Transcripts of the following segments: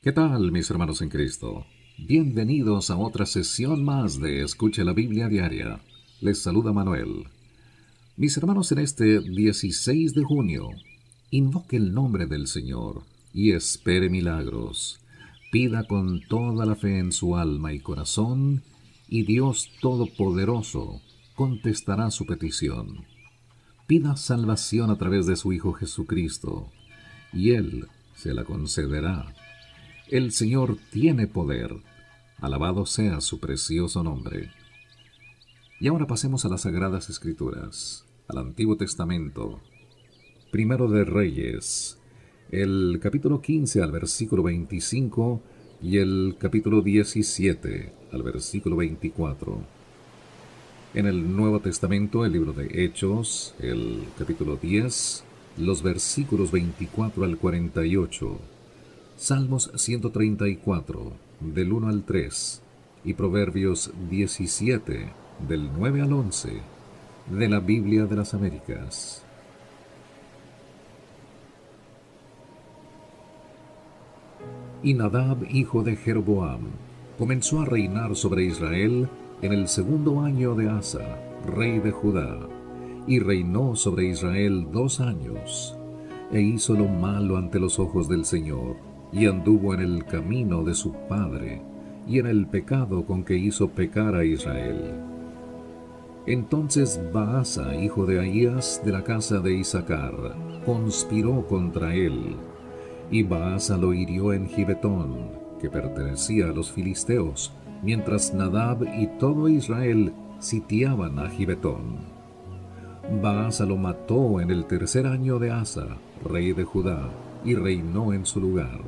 ¿Qué tal, mis hermanos en Cristo? Bienvenidos a otra sesión más de Escuche la Biblia Diaria. Les saluda Manuel. Mis hermanos, en este 16 de junio, invoque el nombre del Señor y espere milagros. Pida con toda la fe en su alma y corazón, y Dios Todopoderoso contestará su petición. Pida salvación a través de su Hijo Jesucristo, y Él se la concederá. El Señor tiene poder. Alabado sea su precioso nombre. Y ahora pasemos a las Sagradas Escrituras, al Antiguo Testamento. Primero de Reyes, el capítulo 15 al versículo 25 y el capítulo 17 al versículo 24. En el Nuevo Testamento, el libro de Hechos, el capítulo 10, los versículos 24 al 48. Salmos 134, del 1 al 3, y Proverbios 17, del 9 al 11, de la Biblia de las Américas. Y Nadab, hijo de Jeroboam, comenzó a reinar sobre Israel en el segundo año de Asa, rey de Judá, y reinó sobre Israel 2 años, e hizo lo malo ante los ojos del Señor, y anduvo en el camino de su padre, y en el pecado con que hizo pecar a Israel. Entonces Baasa, hijo de Ahías, de la casa de Isacar, conspiró contra él, y Baasa lo hirió en Gibetón, que pertenecía a los filisteos, mientras Nadab y todo Israel sitiaban a Gibetón. Baasa lo mató en el tercer año de Asa, rey de Judá, y reinó en su lugar.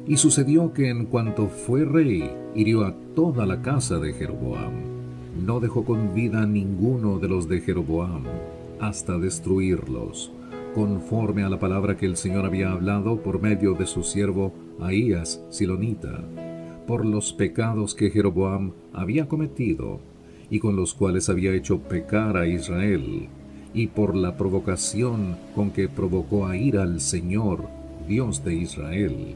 Y sucedió que en cuanto fue rey, hirió a toda la casa de Jeroboam. No dejó con vida a ninguno de los de Jeroboam, hasta destruirlos, conforme a la palabra que el Señor había hablado por medio de su siervo Ahías Silonita, por los pecados que Jeroboam había cometido, y con los cuales había hecho pecar a Israel, y por la provocación con que provocó a ira al Señor, Dios de Israel.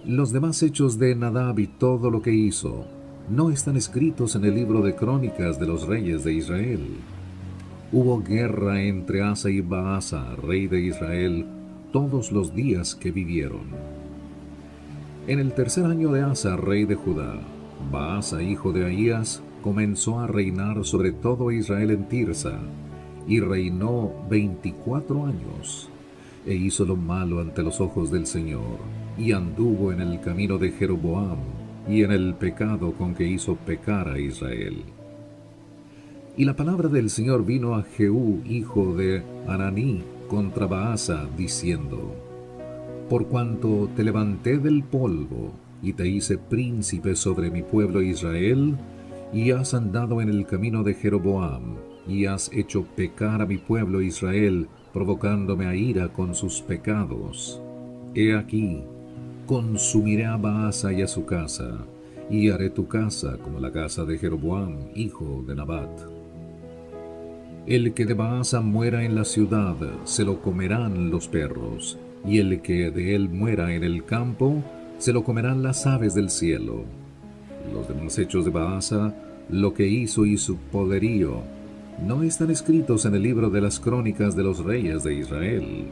Los demás hechos de Nadab y todo lo que hizo no están escritos en el libro de crónicas de los reyes de Israel. Hubo guerra entre Asa y Baasa, rey de Israel, todos los días que vivieron. En el tercer año de Asa, rey de Judá, Baasa, hijo de Ahías, comenzó a reinar sobre todo Israel en Tirsa, y reinó 24 años, e hizo lo malo ante los ojos del Señor, y anduvo en el camino de Jeroboam, y en el pecado con que hizo pecar a Israel. Y la palabra del Señor vino a Jehú, hijo de Hananí, contra Baasa, diciendo: Por cuanto te levanté del polvo, y te hice príncipe sobre mi pueblo Israel, y has andado en el camino de Jeroboam, y has hecho pecar a mi pueblo Israel, provocándome a ira con sus pecados. He aquí, consumiré a Baasa y a su casa, y haré tu casa como la casa de Jeroboam, hijo de Nabat. El que de Baasa muera en la ciudad, se lo comerán los perros, y el que de él muera en el campo, se lo comerán las aves del cielo. Los demás hechos de Baasa, lo que hizo y su poderío, no están escritos en el libro de las crónicas de los reyes de Israel.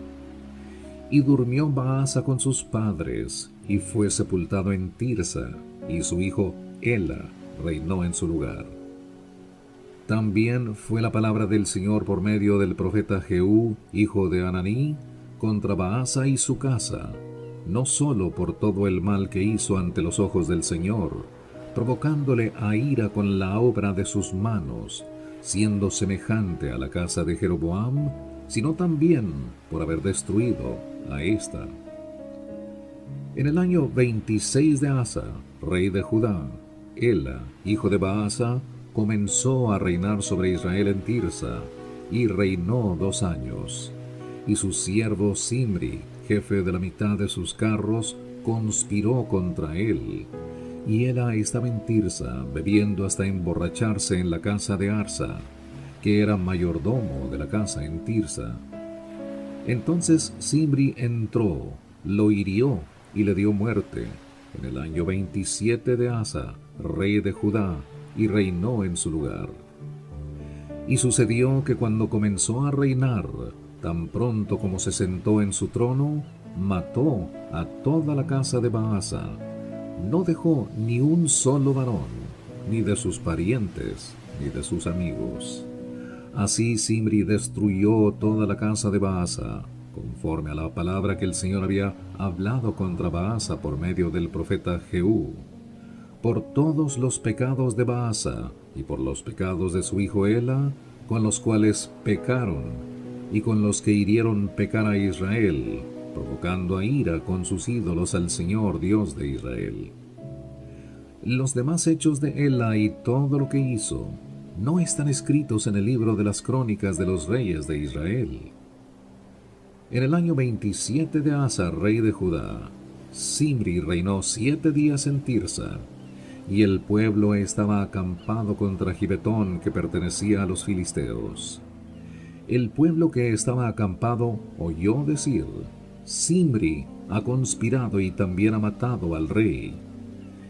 Y durmió Baasa con sus padres, y fue sepultado en Tirsa, y su hijo Ela reinó en su lugar. También fue la palabra del Señor por medio del profeta Jehú, hijo de Hananí, contra Baasa y su casa, no solo por todo el mal que hizo ante los ojos del Señor, provocándole a ira con la obra de sus manos, siendo semejante a la casa de Jeroboam, sino también por haber destruido a ésta. En el año 26 de Asa, rey de Judá, Ela, hijo de Baasa, comenzó a reinar sobre Israel en Tirsa, y reinó 2 años. Y su siervo Simri, jefe de la mitad de sus carros, conspiró contra él. Y Ela estaba en Tirsa, bebiendo hasta emborracharse en la casa de Arsa, que era mayordomo de la casa en Tirsa. Entonces Simri entró, lo hirió y le dio muerte, en el año 27 de Asa, rey de Judá, y reinó en su lugar. Y sucedió que cuando comenzó a reinar, tan pronto como se sentó en su trono, mató a toda la casa de Baasa. No dejó ni un solo varón, ni de sus parientes, ni de sus amigos. Así Zimri destruyó toda la casa de Baasa, conforme a la palabra que el Señor había hablado contra Baasa por medio del profeta Jehú. Por todos los pecados de Baasa y por los pecados de su hijo Ela, con los cuales pecaron, y con los que hirieron pecar a Israel, provocando a ira con sus ídolos al Señor Dios de Israel. Los demás hechos de Ela y todo lo que hizo no están escritos en el libro de las crónicas de los reyes de Israel. En el año 27 de Asa, rey de Judá, Zimri reinó 7 días en Tirsa, y el pueblo estaba acampado contra Gibetón, que pertenecía a los filisteos. El pueblo que estaba acampado oyó decir: Zimri ha conspirado y también ha matado al rey.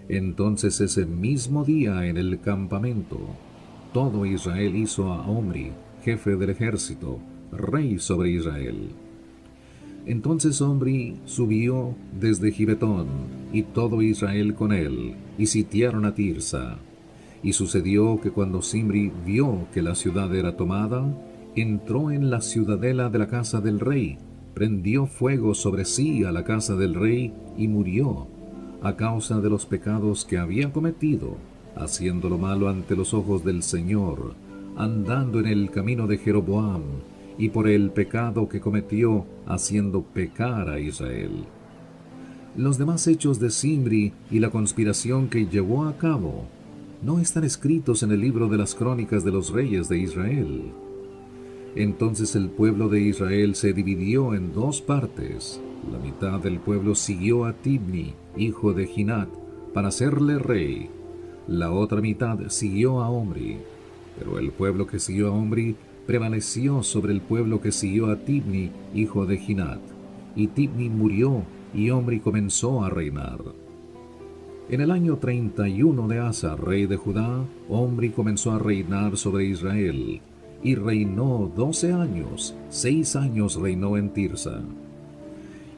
Entonces ese mismo día en el campamento, todo Israel hizo a Omri, jefe del ejército, rey sobre Israel. Entonces Omri subió desde Gibetón, y todo Israel con él, y sitiaron a Tirsa. Y sucedió que cuando Zimri vio que la ciudad era tomada, entró en la ciudadela de la casa del rey, prendió fuego sobre sí a la casa del rey, y murió, a causa de los pecados que había cometido, haciendo lo malo ante los ojos del Señor, andando en el camino de Jeroboam, y por el pecado que cometió, haciendo pecar a Israel. Los demás hechos de Zimri y la conspiración que llevó a cabo no están escritos en el libro de las crónicas de los reyes de Israel. Entonces el pueblo de Israel se dividió en 2 partes. La mitad del pueblo siguió a Tibni, hijo de Ginat, para hacerle rey. La otra mitad siguió a Omri. Pero el pueblo que siguió a Omri prevaleció sobre el pueblo que siguió a Tibni, hijo de Ginat. Y Tibni murió, y Omri comenzó a reinar. En el año 31 de Asa, rey de Judá, Omri comenzó a reinar sobre Israel, y reinó 12 años, 6 años reinó en Tirsa.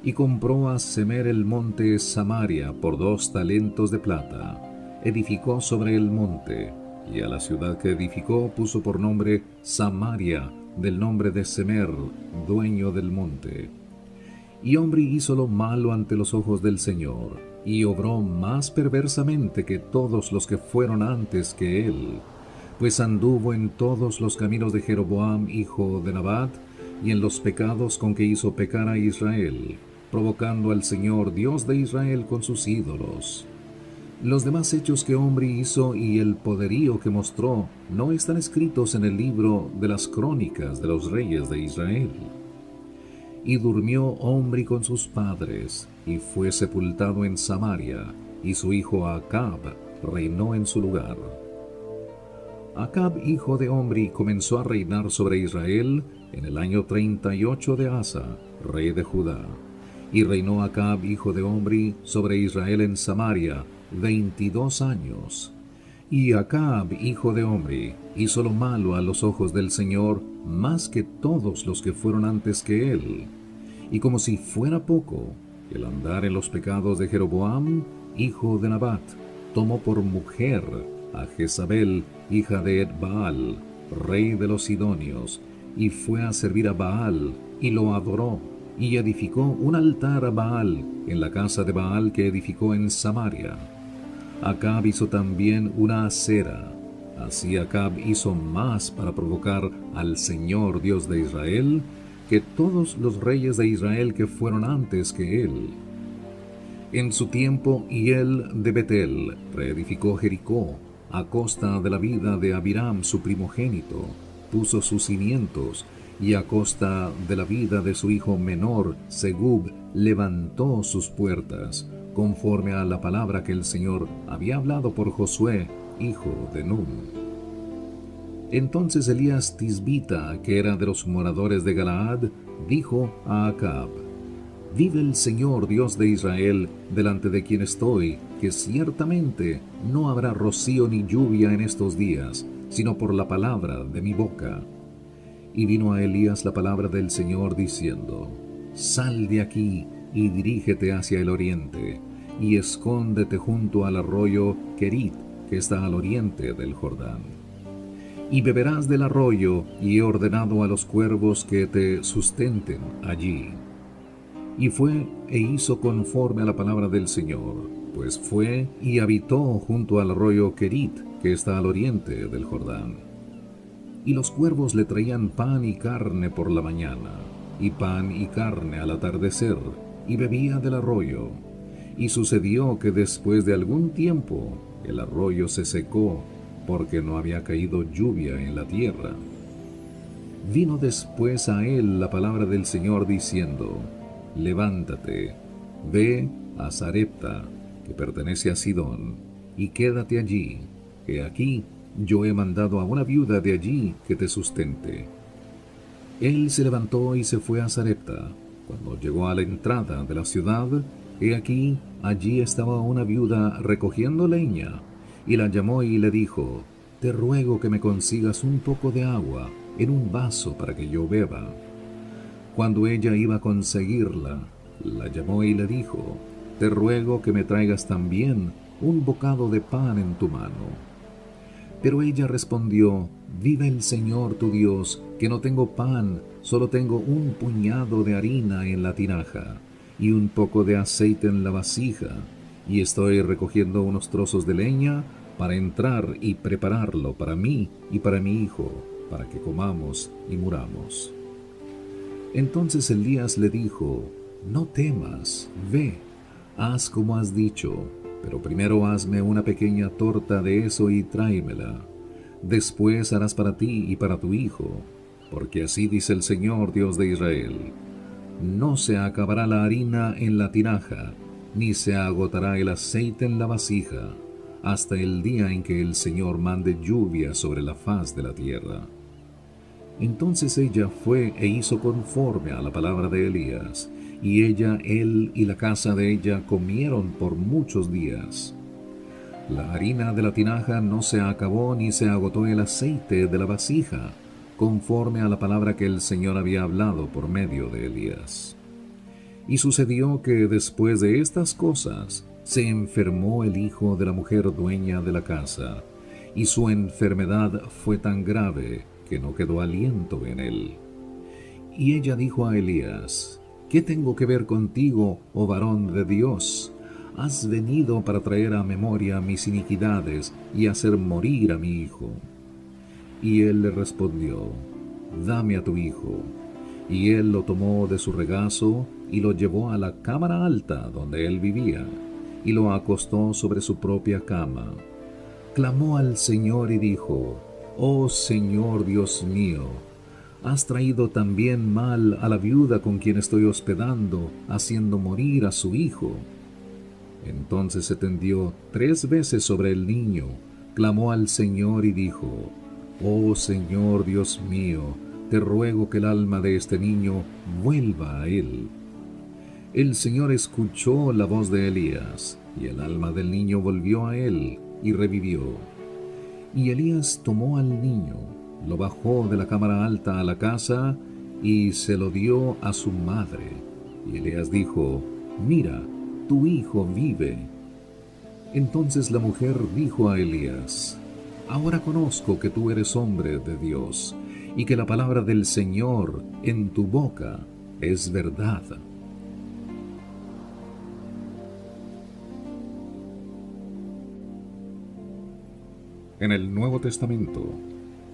Y compró a Semer el monte Samaria por 2 talentos de plata. Edificó sobre el monte, y a la ciudad que edificó puso por nombre Samaria, del nombre de Semer, dueño del monte. Y Omri hizo lo malo ante los ojos del Señor, y obró más perversamente que todos los que fueron antes que él, pues anduvo en todos los caminos de Jeroboam, hijo de Nabat, y en los pecados con que hizo pecar a Israel, provocando al Señor Dios de Israel con sus ídolos. Los demás hechos que Omri hizo y el poderío que mostró no están escritos en el libro de las crónicas de los reyes de Israel. Y durmió Omri con sus padres, y fue sepultado en Samaria, y su hijo Acab reinó en su lugar. Acab, hijo de Omri, comenzó a reinar sobre Israel en el año 38 de Asa, rey de Judá. Y reinó Acab, hijo de Omri, sobre Israel en Samaria 22 años. Y Acab, hijo de Omri, hizo lo malo a los ojos del Señor más que todos los que fueron antes que él. Y como si fuera poco, el andar en los pecados de Jeroboam, hijo de Nabat, tomó por mujer a Jezabel, hija de Baal, rey de los Sidonios, y fue a servir a Baal, y lo adoró, y edificó un altar a Baal en la casa de Baal que edificó en Samaria. Acab hizo también una acera. Así Acab hizo más para provocar al Señor Dios de Israel que todos los reyes de Israel que fueron antes que él. En su tiempo, Hiel de Betel reedificó Jericó a costa de la vida de Abiram su primogénito, puso sus cimientos, y a costa de la vida de su hijo menor, Segub, levantó sus puertas, conforme a la palabra que el Señor había hablado por Josué, hijo de Nun. Entonces Elías Tisbita, que era de los moradores de Galaad, dijo a Acab: Vive el Señor Dios de Israel, delante de quien estoy, que ciertamente no habrá rocío ni lluvia en estos días, sino por la palabra de mi boca. Y vino a Elías la palabra del Señor diciendo: Sal de aquí y dirígete hacia el oriente, y escóndete junto al arroyo Querit, que está al oriente del Jordán. Y beberás del arroyo, y he ordenado a los cuervos que te sustenten allí. Y fue e hizo conforme a la palabra del Señor, pues fue y habitó junto al arroyo Querit, que está al oriente del Jordán. Y los cuervos le traían pan y carne por la mañana, y pan y carne al atardecer, y bebía del arroyo. Y sucedió que después de algún tiempo el arroyo se secó, porque no había caído lluvia en la tierra. Vino después a él la palabra del Señor diciendo: Levántate, ve a Sarepta, que pertenece a Sidón, y quédate allí, que aquí yo he mandado a una viuda de allí que te sustente. Él se levantó y se fue a Sarepta. Cuando llegó a la entrada de la ciudad, he aquí, allí estaba una viuda recogiendo leña, y la llamó y le dijo: Te ruego que me consigas un poco de agua en un vaso para que yo beba. Cuando ella iba a conseguirla, la llamó y le dijo: Te ruego que me traigas también un bocado de pan en tu mano. Pero ella respondió: Vive el Señor tu Dios, que no tengo pan, solo tengo un puñado de harina en la tinaja, y un poco de aceite en la vasija, y estoy recogiendo unos trozos de leña para entrar y prepararlo para mí y para mi hijo, para que comamos y muramos. Entonces Elías le dijo: No temas, ve, haz como has dicho, pero primero hazme una pequeña torta de eso y tráemela. Después harás para ti y para tu hijo, porque así dice el Señor Dios de Israel: No se acabará la harina en la tinaja, ni se agotará el aceite en la vasija, hasta el día en que el Señor mande lluvia sobre la faz de la tierra. Entonces ella fue e hizo conforme a la palabra de Elías, y ella, él y la casa de ella comieron por muchos días. La harina de la tinaja no se acabó ni se agotó el aceite de la vasija, conforme a la palabra que el Señor había hablado por medio de Elías. Y sucedió que después de estas cosas se enfermó el hijo de la mujer dueña de la casa, y su enfermedad fue tan grave que no quedó aliento en él. Y ella dijo a Elías: ¿Qué tengo que ver contigo, oh varón de Dios? Has venido para traer a memoria mis iniquidades y hacer morir a mi hijo. Y él le respondió: Dame a tu hijo. Y él lo tomó de su regazo y lo llevó a la cámara alta donde él vivía, y lo acostó sobre su propia cama. Clamó al Señor y dijo: Oh Señor Dios mío, has traído también mal a la viuda con quien estoy hospedando, haciendo morir a su hijo. Entonces se tendió 3 veces sobre el niño, clamó al Señor y dijo: Oh Señor Dios mío, te ruego que el alma de este niño vuelva a él. El Señor escuchó la voz de Elías, y el alma del niño volvió a él, y revivió. Y Elías tomó al niño, lo bajó de la cámara alta a la casa, y se lo dio a su madre. Y Elías dijo: Mira, tu hijo vive. Entonces la mujer dijo a Elías: Ahora conozco que tú eres hombre de Dios, y que la palabra del Señor en tu boca es verdad. En el Nuevo Testamento,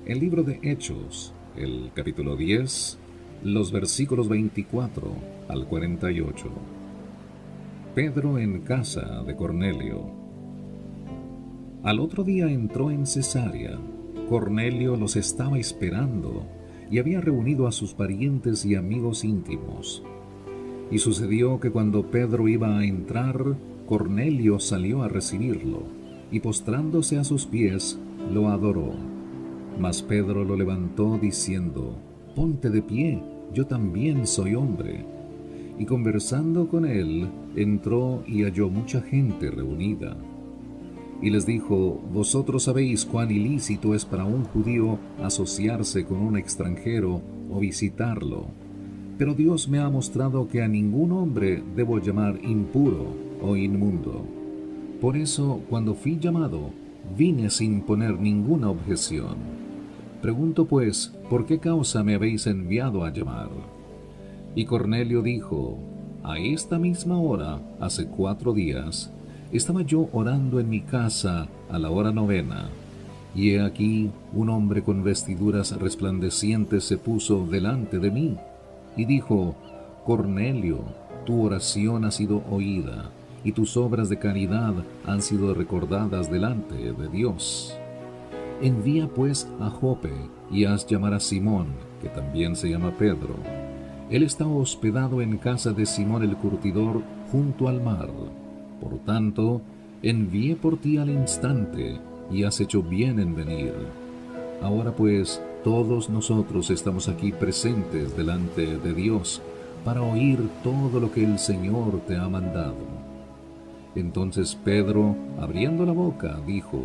el libro de Hechos, el capítulo 10, los versículos 24 al 48. Pedro en casa de Cornelio. Al otro día entró en Cesarea. Cornelio los estaba esperando y había reunido a sus parientes y amigos íntimos. Y sucedió que cuando Pedro iba a entrar, Cornelio salió a recibirlo, y postrándose a sus pies, lo adoró. Mas Pedro lo levantó diciendo: Ponte de pie, yo también soy hombre. y conversando con él, entró y halló mucha gente reunida. Y les dijo: vosotros sabéis cuán ilícito es para un judío asociarse con un extranjero o visitarlo. Pero Dios me ha mostrado que a ningún hombre debo llamar impuro o inmundo. Por eso, cuando fui llamado, vine sin poner ninguna objeción. Pregunto pues, ¿por qué causa me habéis enviado a llamar? Y Cornelio dijo: a esta misma hora, hace 4 días, estaba yo orando en mi casa a la hora 9, y he aquí un hombre con vestiduras resplandecientes se puso delante de mí, y dijo: Cornelio, tu oración ha sido oída, y tus obras de caridad han sido recordadas delante de Dios. Envía pues a Jope, y haz llamar a Simón, que también se llama Pedro. Él está hospedado en casa de Simón el curtidor, junto al mar. Por tanto, envié por ti al instante, y has hecho bien en venir. Ahora pues, todos nosotros estamos aquí presentes delante de Dios, para oír todo lo que el Señor te ha mandado. Entonces Pedro, abriendo la boca, dijo: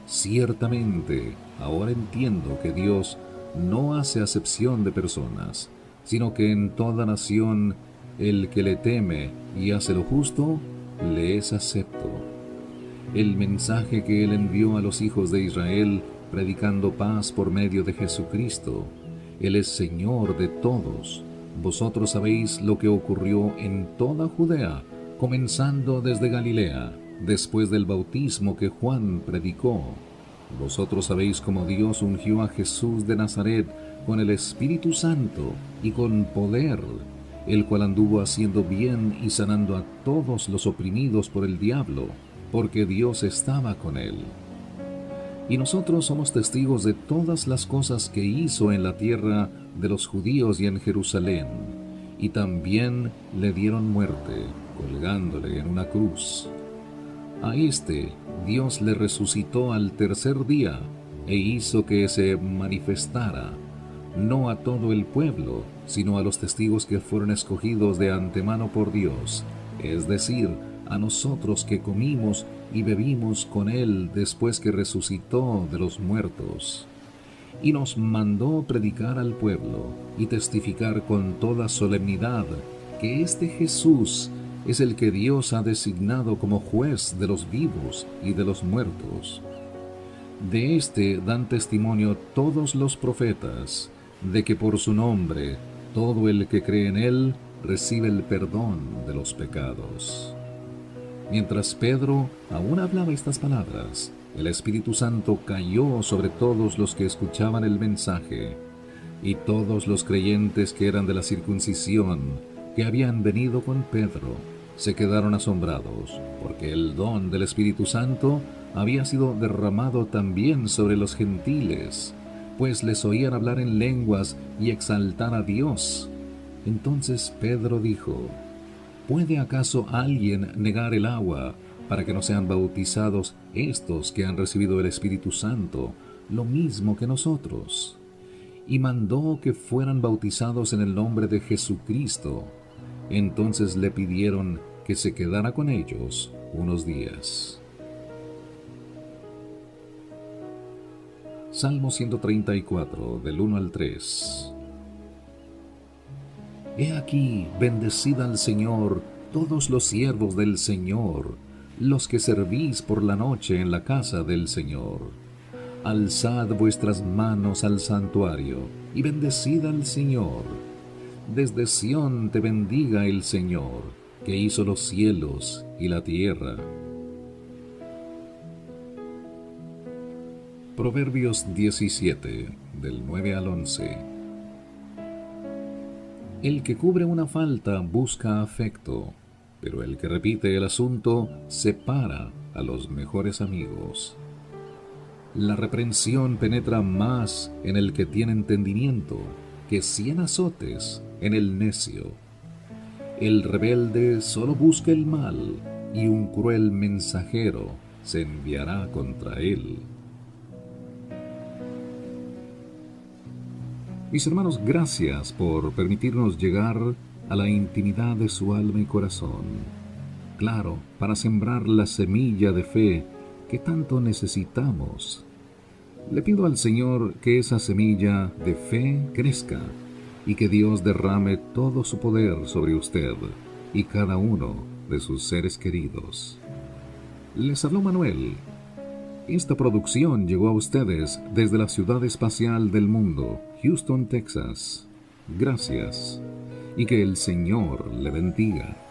ciertamente, ahora entiendo que Dios no hace acepción de personas, sino que en toda nación el que le teme y hace lo justo, le es acepto. El mensaje que él envió a los hijos de Israel, predicando paz por medio de Jesucristo. Él es Señor de todos. Vosotros sabéis lo que ocurrió en toda Judea, comenzando desde Galilea, después del bautismo que Juan predicó. Vosotros sabéis cómo Dios ungió a Jesús de Nazaret con el Espíritu Santo y con poder, el cual anduvo haciendo bien y sanando a todos los oprimidos por el diablo, porque Dios estaba con él. Y nosotros somos testigos de todas las cosas que hizo en la tierra de los judíos y en Jerusalén, y también le dieron muerte, colgándole en una cruz. A este Dios le resucitó al tercer día, e hizo que se manifestara, no a todo el pueblo, sino a los testigos que fueron escogidos de antemano por Dios, es decir, a nosotros que comimos y bebimos con él después que resucitó de los muertos. Y nos mandó predicar al pueblo y testificar con toda solemnidad que este Jesús es el que Dios ha designado como juez de los vivos y de los muertos. De este dan testimonio todos los profetas, de que por su nombre todo el que cree en él recibe el perdón de los pecados. Mientras Pedro aún hablaba estas palabras, el Espíritu Santo cayó sobre todos los que escuchaban el mensaje, y todos los creyentes que eran de la circuncisión, que habían venido con Pedro, se quedaron asombrados, porque el don del Espíritu Santo había sido derramado también sobre los gentiles, pues les oían hablar en lenguas y exaltar a Dios. Entonces Pedro dijo: ¿puede acaso alguien negar el agua para que no sean bautizados estos que han recibido el Espíritu Santo, lo mismo que nosotros? Y mandó que fueran bautizados en el nombre de Jesucristo. Entonces le pidieron que se quedara con ellos unos días. Salmo 134, del 1 al 3. He aquí, bendecid al Señor todos los siervos del Señor, los que servís por la noche en la casa del Señor. Alzad vuestras manos al santuario y bendecid al Señor. Desde Sión te bendiga el Señor, que hizo los cielos y la tierra. Proverbios 17, del 9 al 11. El que cubre una falta busca afecto, pero el que repite el asunto separa a los mejores amigos. La reprensión penetra más en el que tiene entendimiento que 100 azotes en el necio. El rebelde solo busca el mal, y un cruel mensajero se enviará contra él. Mis hermanos, gracias por permitirnos llegar a la intimidad de su alma y corazón. Claro, para sembrar la semilla de fe que tanto necesitamos. Le pido al Señor que esa semilla de fe crezca y que Dios derrame todo su poder sobre usted y cada uno de sus seres queridos. Les habló Manuel. Esta producción llegó a ustedes desde la ciudad espacial del mundo, Houston, Texas. Gracias y que el Señor le bendiga.